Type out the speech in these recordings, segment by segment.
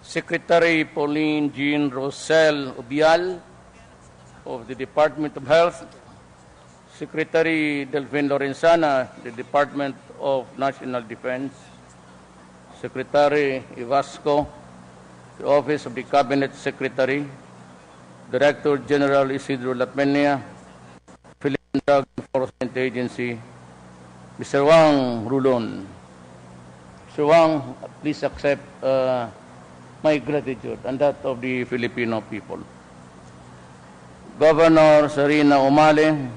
Secretary Pauline Jean Rosel Ubial of the Department of Health, Secretary Delphine Lorenzana, the Department of National Defense, Secretary Ivasco, the Office of the Cabinet Secretary, Director General Isidro Lapenia, Philippine Drug Enforcement Agency, Mr. Wang Rulon. Mr. Wang, please accept my gratitude and that of the Filipino people. Governor Sarina Umale,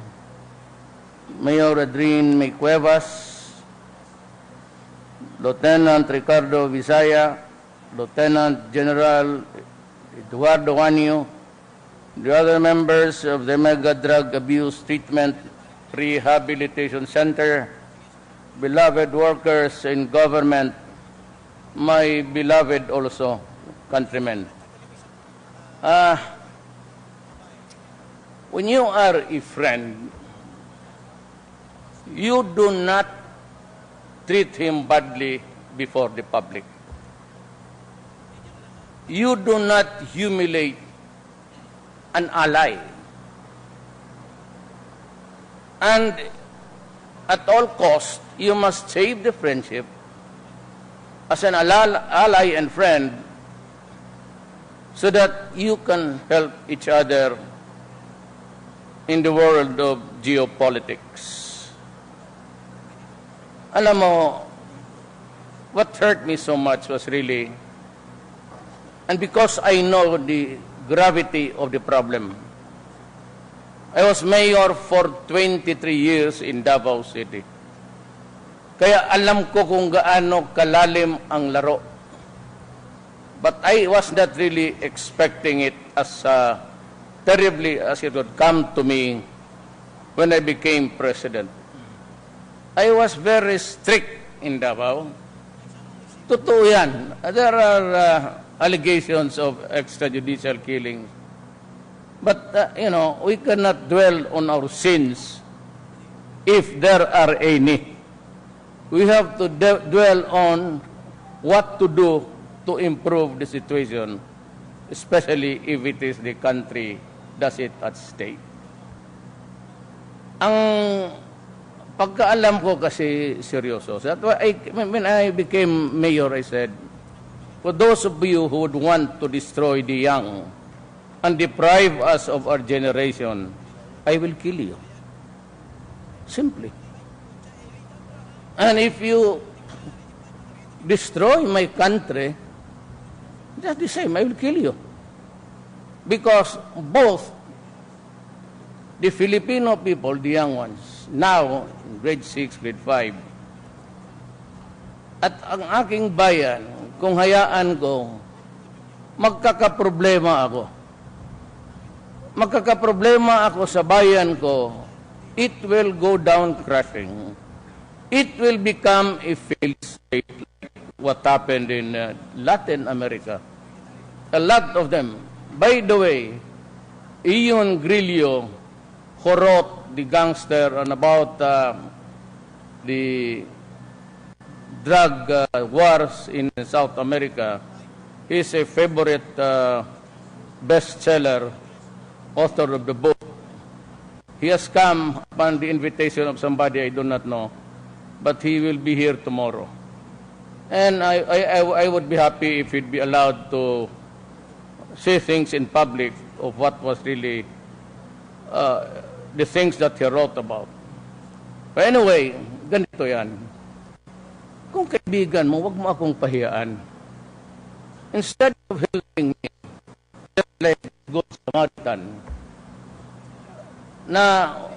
Mayor Adrien May Cuevas, Lieutenant Ricardo Visaya, Lieutenant General Eduardo Wanyo, the other members of the Mega Drug Abuse Treatment Rehabilitation Center, beloved workers in government, my beloved also countrymen. When you are a friend, you do not treat him badly before the public. You do not humiliate an ally. And at all costs, you must save the friendship as an ally and friend so that you can help each other in the world of geopolitics. Alam mo, what hurt me so much was really, and because I know the gravity of the problem, I was mayor for 23 years in Davao City. Kaya alam ko kung gaano kalalim ang laro. But I was not really expecting it as terribly as it would come to me when I became president. I was very strict in Davao. Totoo yan. There are allegations of extrajudicial killings. But, we cannot dwell on our sins if there are any. We have to dwell on what to do to improve the situation, especially if it is the country does it at stake. Ang pagkaalam ko kasi seryoso. That's why when I became mayor, I said, for those of you who would want to destroy the young and deprive us of our generation, I will kill you. Simply. And if you destroy my country, just the same, I will kill you. Because both the Filipino people, the young ones, now in grade 6, grade 5, at ang aking bayan, kung hayaan ko, magkakaproblema ako. Magkakaproblema ako sa bayan ko, it will go down crashing. It will become a failed state like what happened in Latin America. A lot of them. By the way, Ion Grillo, who wrote the gangster on about the drug wars in South America, he's a favorite bestseller author of the book. He has come upon the invitation of somebody I do not know, but he will be here tomorrow. And I would be happy if he'd be allowed to say things in public of what was really the things that he wrote about. But anyway, ganito yan. Kung kaibigan mo, wag mo akong pahiyaan. Instead of helping me, just like good Samaritan, na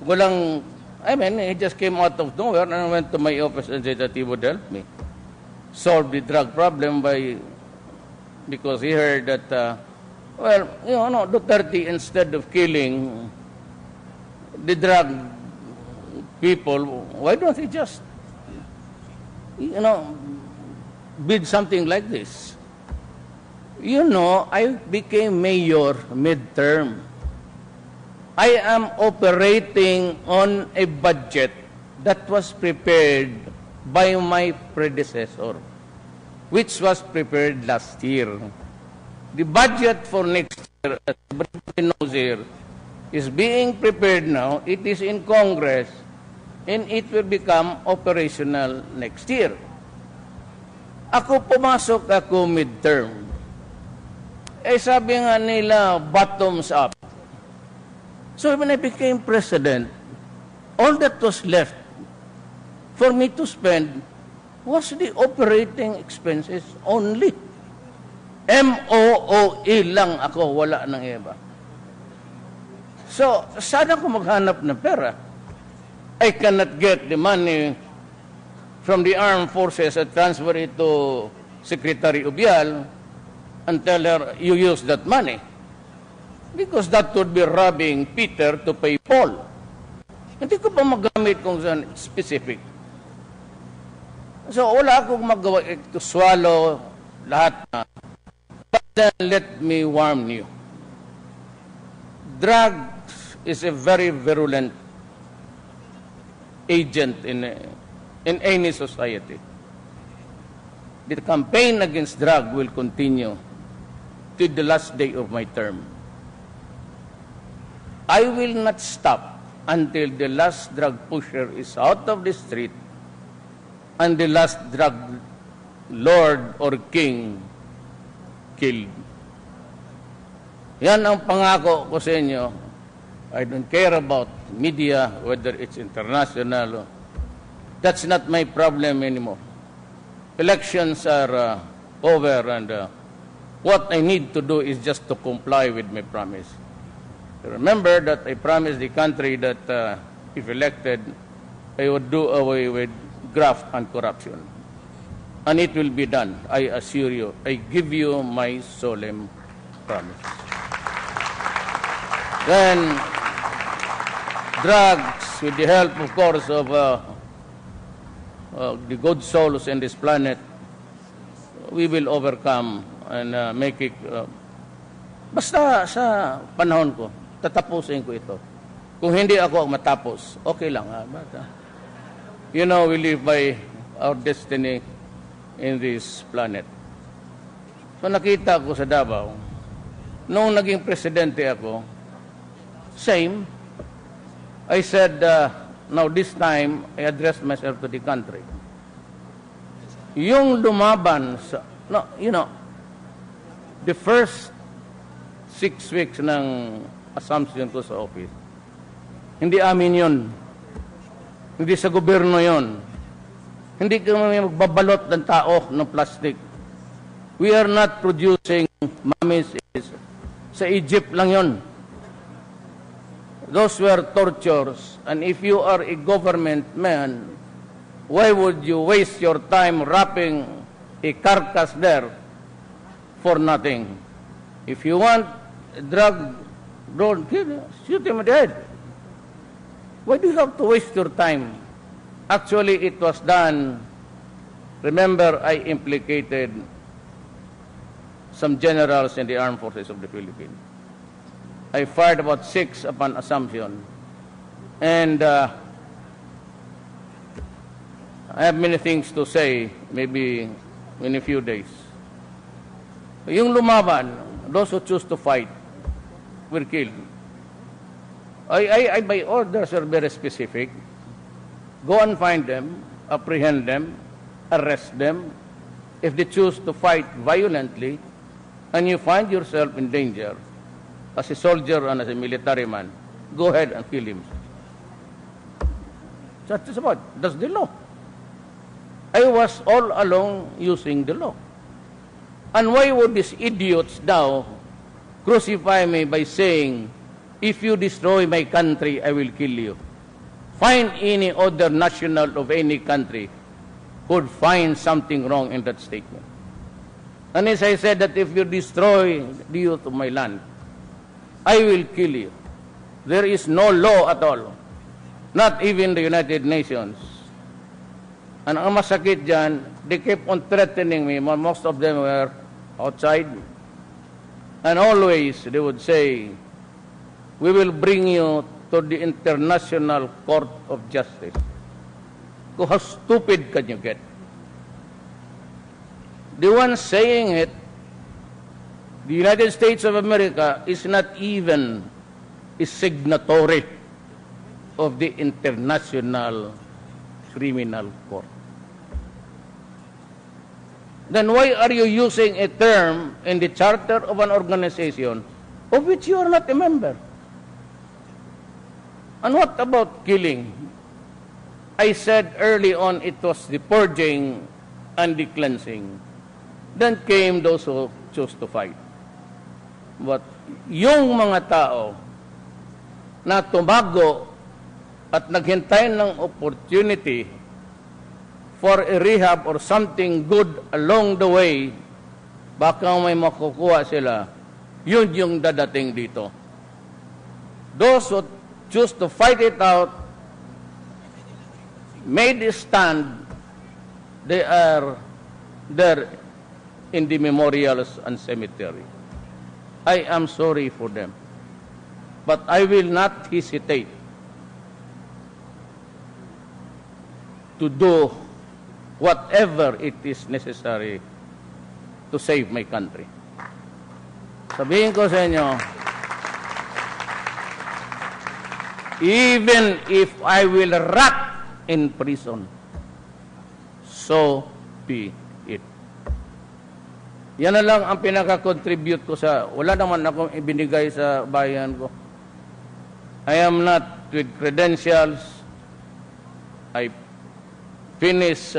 walang, he just came out of nowhere and went to my office and said that he would help me solve the drug problem because he heard that, Duterte, instead of killing the drug people, why don't he just, bid something like this? I became mayor midterm. I am operating on a budget that was prepared by my predecessor. which was prepared last year. The budget for next year, as everybody knows here, is being prepared now. It is in Congress, and it will become operational next year. Pumasok ako midterm. Sabi nga nila, bottoms up. So when I became president, all that was left for me to spend was the operating expenses only. MOOE lang ako, wala nang iba. So, sana ko maghanap ng pera. I cannot get the money from the armed forces and transfer it to Secretary Ubial and tell her, you use that money. Because that would be robbing Peter to pay Paul. Hindi ko pa magamit kung saan specific. So, wala akong magawa to swallow lahat na. But then, let me warn you. Drugs is a very virulent agent in any society. The campaign against drug will continue to the last day of my term. I will not stop until the last drug pusher is out of the street and the last drug lord or king killed. Yan ang pangako ko sa inyo. I don't care about media, whether it's international. That's not my problem anymore. Elections are over, and what I need to do is just to comply with my promise. Remember that I promised the country that if elected, I would do away with graft and corruption. And it will be done, I assure you. I give you my solemn promise. Then, drugs, with the help, of course, of the good souls in this planet, we will overcome and make it. Basta sa panahon ko, tatapusin ko ito. Kung hindi ako matapos, okay lang. You know, we live by our destiny in this planet. So nakita ko sa Davao, noong naging presidente ako, same. I said, now this time, I addressed myself to the country. Yung lumaban sa, no, you know, the first 6 weeks ng assumption ko sa office, hindi amin yun. Hindi sa gobyerno yun. Hindi kami magbabalot ng tao ng plastic. We are not producing mummies. Sa Egypt lang yun. Those were tortures. And if you are a government man, why would you waste your time wrapping a carcass there for nothing? If you want a drug, don't kill him, shoot him in the head. Why do you have to waste your time? Actually, it was done. Remember, I implicated some generals in the armed forces of the Philippines. I fired about 6 upon assumption. And I have many things to say, maybe in a few days. Yung lumaban, those who choose to fight, were killed. I by orders are very specific. Go and find them, apprehend them, arrest them. If they choose to fight violently, and you find yourself in danger, as a soldier and as a military man, go ahead and kill him. That's about. That's the law. I was all along using the law. And why would these idiots now crucify me by saying, if you destroy my country, I will kill you? Find any other national of any country who would find something wrong in that statement. And as I said, that if you destroy the youth of my land, I will kill you. There is no law at all. Not even the United Nations. And ang masakit dyan, they kept on threatening me. Most of them were outside. And always they would say, we will bring you to the International Court of Justice. How stupid can you get? the one saying it, the United States of America, is not even a signatory of the International Criminal Court. Then why are you using a term in the charter of an organization of which you are not a member? And what about killing? I said early on it was the purging and the cleansing. Then came those who chose to fight. But yung mga tao na tumago at naghintay ng opportunity for a rehab or something good along the way, baka may makukuha sila, yun yung dadating dito. Those who choose to fight it out, made a stand, they are there in the memorials and cemetery. I am sorry for them. But I will not hesitate to do whatever it is necessary to save my country. Sabihin ko sa inyo, even if I will rot in prison, so be it. Yan na lang ang pinaka-contribute ko sa, wala naman akong ibinigay sa bayan ko. I am not with credentials. I finished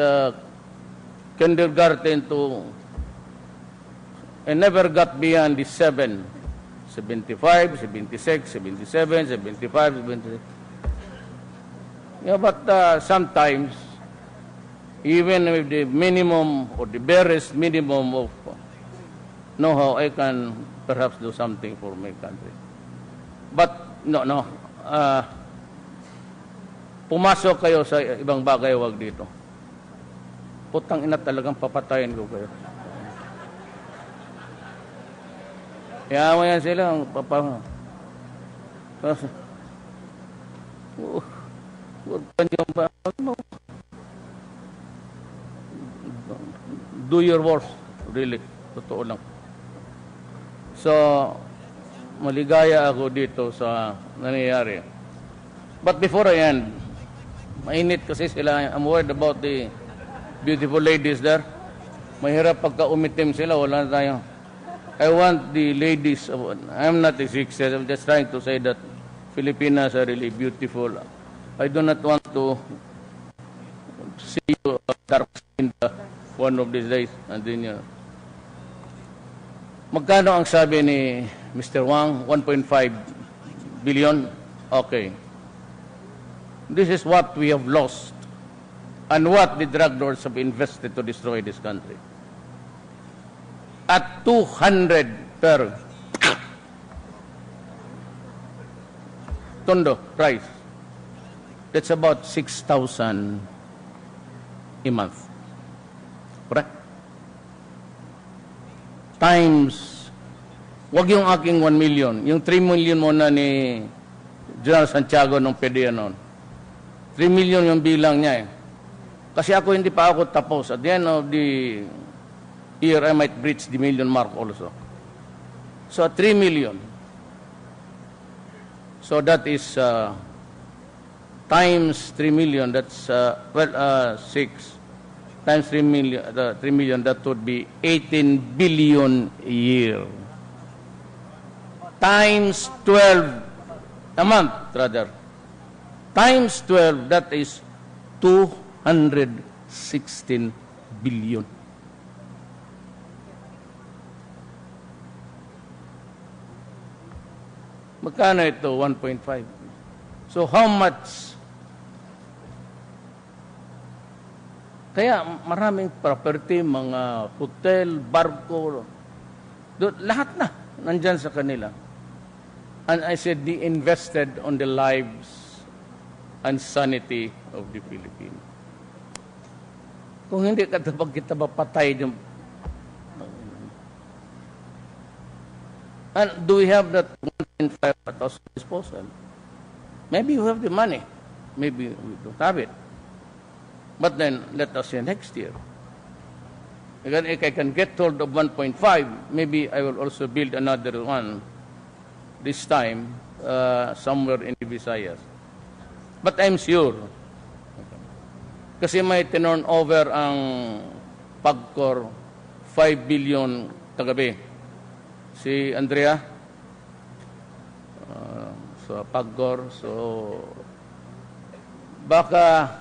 kindergarten to, I never got beyond the 7, 75, 76, 77, 75, 76. Yeah, but sometimes, even with the minimum or the barest minimum of know-how, I can perhaps do something for my country. But, no. Pumasok kayo sa ibang bagay, wag dito. Putang ina, talagang papatayin ko kayo. Kaya mo yan sila, do your worst, really. Totoo lang. So, maligaya ako dito sa nangyayari. But before I end, mainit kasi sila. I'm worried about the beautiful ladies there. Mahirap pagka umitim sila, wala na tayo. I want the ladies, I'm not a sexist, I'm just trying to say that Filipinas are really beautiful. I do not want to see you dark skinned one of these days. And then, magkano ang sabi ni Mr. Wang? 1.5 billion? Okay. This is what we have lost and what the drug lords have invested to destroy this country. At 200 per tondo price. That's about 6,000 a month. Correct? Times, wag yung aking 1 million. Yung 3 million muna ni General Santiago nung pwede nun. 3 million yung bilang niya eh. Kasi ako hindi pa ako tapos. At the end of the year, I might breach the million mark also. So, 3 million. So, that is times 3 million. That's, 6 times 3 million, that would be 18 billion a year. Times 12, a month, rather. Times 12, that is 216 billion. Magkano ito? 1.5. So how much? Kaya maraming property, mga hotel, barko, lahat na nandyan sa kanila. And I said, they invested on the lives and sanity of the Philippines. Kung hindi ka kita mapatay, and do we have that 1.5 at our disposal? Maybe we have the money. Maybe we don't have it. But then, let us say next year. Again, if I can get hold of 1.5, maybe I will also build another one this time somewhere in the Visayas. But I'm sure, kasi may turn over ang PAGCOR 5 billion kagabi. Si Andrea, so PAGCOR, so baka,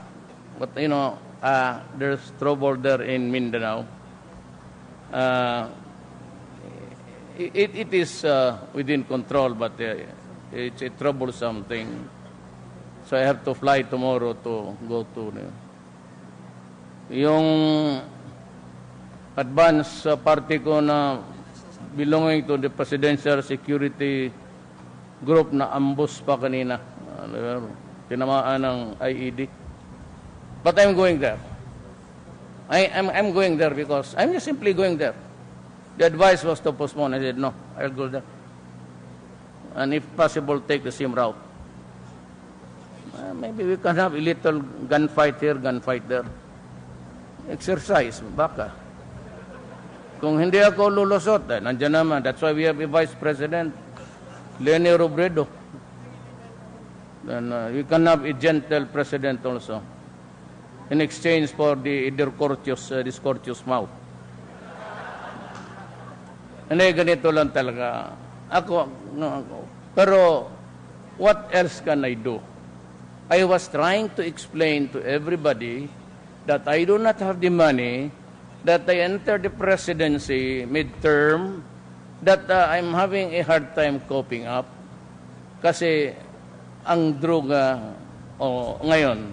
but you know, there's trouble there in Mindanao. It is within control, but it's a troublesome thing. So I have to fly tomorrow to go to yung advance party ko na belonging to the Presidential Security Group na ambush pa kanina. Tinamaan ng IED. But I'm going there. I'm going there because I'm just simply going there. The advice was to postpone. I said, no, I'll go there. And if possible, take the same route. Maybe we can have a little gunfight here, gunfight there. Exercise, baka. Kung hindi ako lulusot, nandiyan naman. That's why we have a Vice President, Leni Robredo. Then we can have a gentle President also, in exchange for the this courteous mouth. Hindi, ganito lang talaga. Pero, what else can I do? I was trying to explain to everybody that I do not have the money, that I entered the presidency midterm, that I'm having a hard time coping up. Kasi, ang droga, ngayon,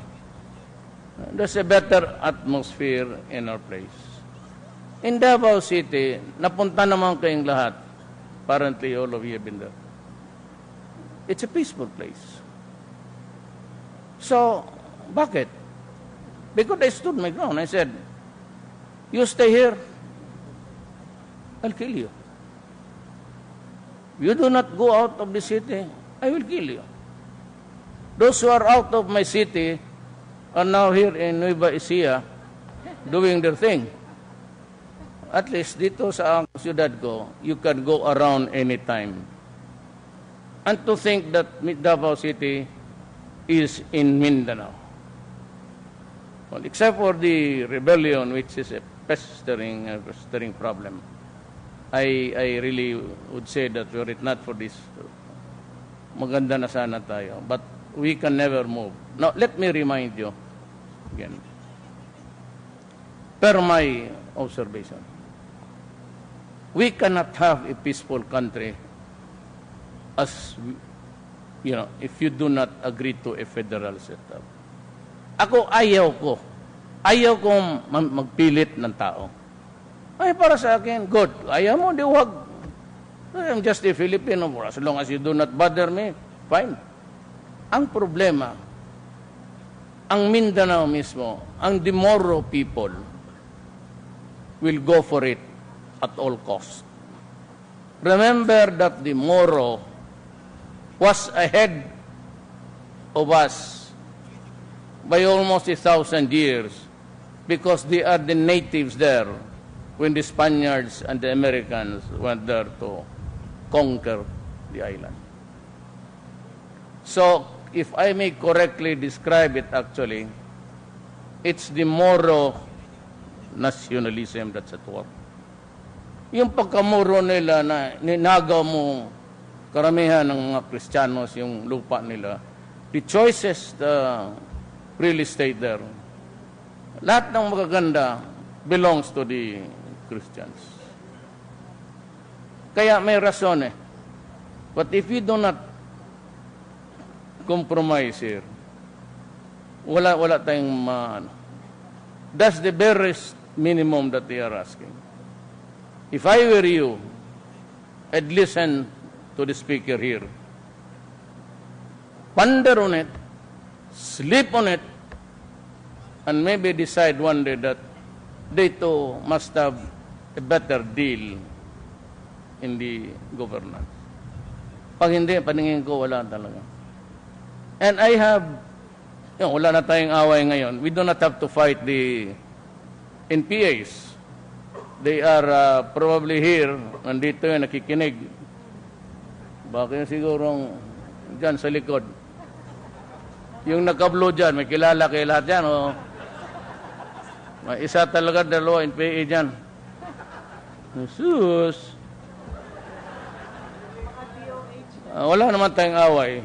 there's a better atmosphere in our place. In Davao City, napunta naman kayong lahat. Apparently, all of you have been there. It's a peaceful place. So, bakit? Because I stood my ground. I said, you stay here, I'll kill you. You do not go out of the city, I will kill you. Those who are out of my city are now here in Nueva Ecija doing their thing. At least dito sa siyudad ko, you can go around anytime. And to think that Davao City is in Mindanao. Well, except for the rebellion, which is a pestering problem, I really would say that were it not for this, maganda na sana tayo. But we can never move. Now, let me remind you again, per my observation, we cannot have a peaceful country as, you know, if you do not agree to a federal setup. Ako, ayaw kong magpilit ng tao. Ay, para sa akin, good. Ayaw mo, di wag. I'm just a Filipino. As long as you do not bother me, fine. Ang problema, ang Mindanao mismo, ang Dimoro people will go for it at all costs. Remember that the Moro was ahead of us by almost 1,000 years because they are the natives there when the Spaniards and the Americans went there to conquer the island. So, if I may correctly describe it actually, it's the Moro nationalism that's at work. Yung pagkamuro nila na ninagaw mo karamihan ng mga Kristiyanos yung lupa nila, the choices real estate there, lahat ng magaganda belongs to the Christians. Kaya may rason eh. But if we do not compromise here, wala tayong that's the barest minimum that they are asking. If I were you, I'd listen to the speaker here. Ponder on it, sleep on it, and maybe decide one day that they too must have a better deal in the governance. Pag hindi, paningin ko, wala talaga. And I have, wala na tayong away ngayon. We do not have to fight the NPAs. they are probably here, nandito yung nakikinig. Bakit sigurong dyan sa likod. Yung naka-blue dyan, may kilala kayo lahat dyan, o may isa talaga, dalawa, NPA dyan. Jesus! Wala naman tayong away.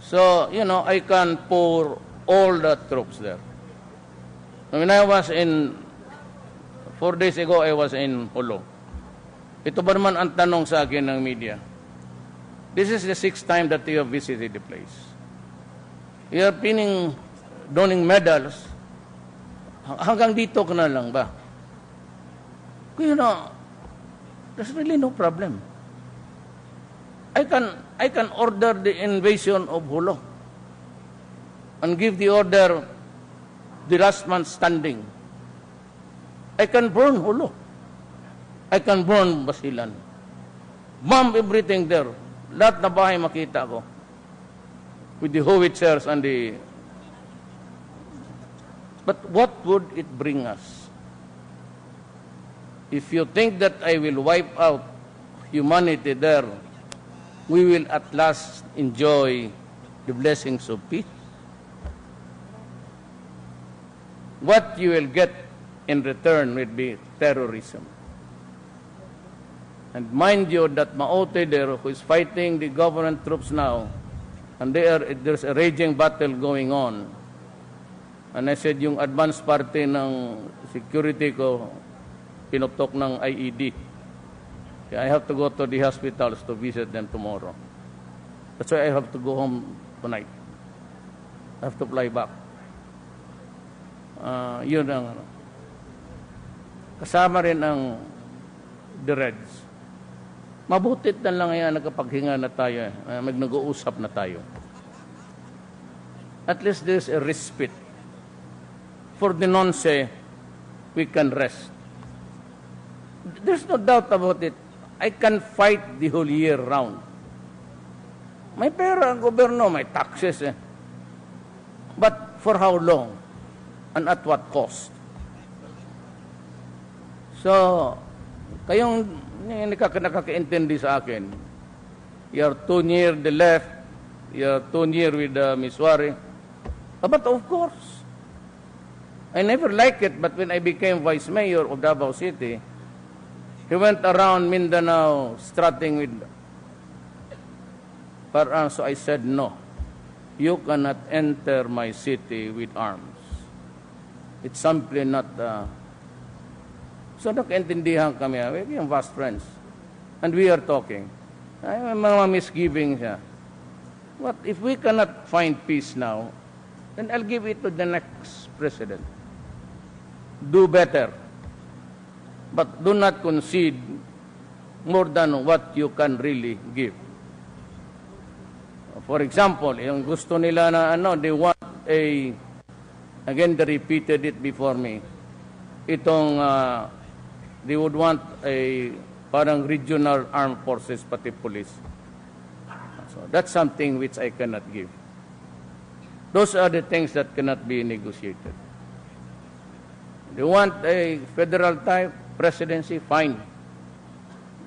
So, you know, I can pour all the troops there. When I was 4 days ago, I was in Holo. Ito ba naman ang tanong sa akin ng media? This is the 6th time that you have visited the place. You are donning medals. Hanggang dito ka na lang ba? You know, there's really no problem. I can order the invasion of Holo and give the order the last man standing. I can burn Holo. I can burn Basilan. Bomb everything there. Lahat na bahay makita ko. With the howitzers and the... But what would it bring us? If you think that I will wipe out humanity there, we will at last enjoy the blessings of peace. What you will get in return will be terrorism. And mind you that Maote there, who is fighting the government troops now, and there's a raging battle going on. And I said, yung advance party ng security ko, pinutok ng IED. I have to go to the hospitals to visit them tomorrow. That's why I have to go home tonight. I have to fly back. Yun ang kasama rin ang the Reds. Mabutit na lang yan nagkapaghinga na tayo. Nag-uusap na tayo. At least there's a respite. For the nonce, we can rest. There's no doubt about it. I can fight the whole year round. May pera ang gobyerno, may taxes eh. But for how long? And at what cost? So, kayong nakakaintindi sa akin, you're too near the left, you're too near with Ms. Wari. But of course, I never liked it, but when I became vice mayor of Davao City, he went around Mindanao strutting with firearms. So I said, no, you cannot enter my city with arms. It's simply not... So nakaintindihan kami. We became fast friends. And we are talking. Ay, may mga misgivings siya. But if we cannot find peace now, then I'll give it to the next president. Do better. But do not concede more than what you can really give. For example, yung gusto nila na they want again, they repeated it before me. Itong, they would want a parang regional armed forces, pati police. So that's something which I cannot give. Those are the things that cannot be negotiated. They want a federal type presidency, fine.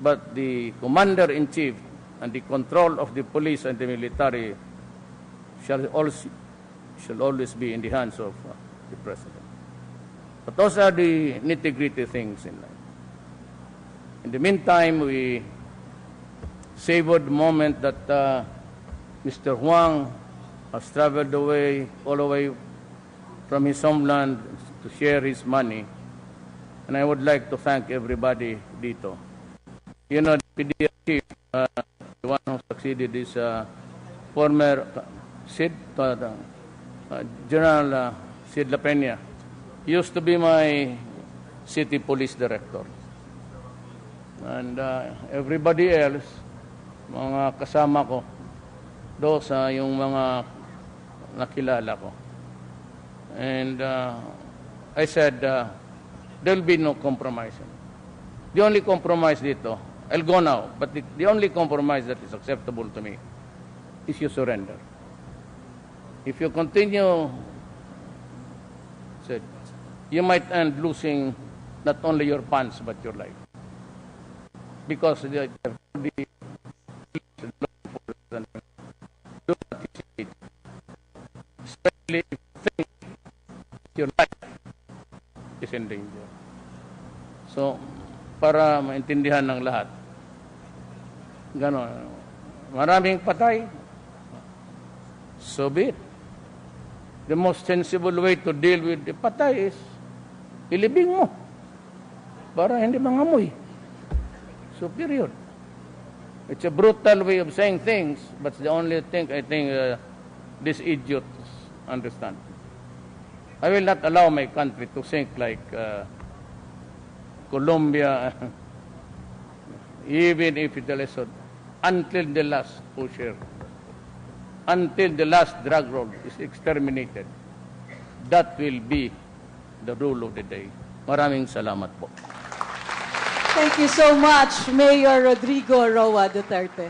But the commander-in-chief and the control of the police and the military shall always be in the hands of the president. But those are the nitty-gritty things in life. In the meantime, we savored the moment that Mr. Huang has traveled away, all the way from his homeland to share his money. And I would like to thank everybody dito. You know, the PDL chief, the one who succeeded is former General Sid La Peña. He used to be my city police director. And everybody else, mga kasama ko, those yung mga nakilala ko. And I said, there will be no compromise. The only compromise dito, I'll go now, but the only compromise that is acceptable to me is you surrender. If you continue, said, you might end losing not only your funds but your life. Because the do not hesitate, especially if you think your life is in danger. So, para maintindihan ng lahat, gano'n, maraming patay, so be it. The most sensible way to deal with the patay is ilibing mo para hindi mangamoy. So, period. It's a brutal way of saying things, but the only thing I think these idiots understand. I will not allow my country to sink like Colombia, even if it's a lesson, until the last pusher, until the last drug roll is exterminated. That will be the rule of the day. Maraming salamat po. Thank you so much, Mayor Rodrigo Roa Duterte.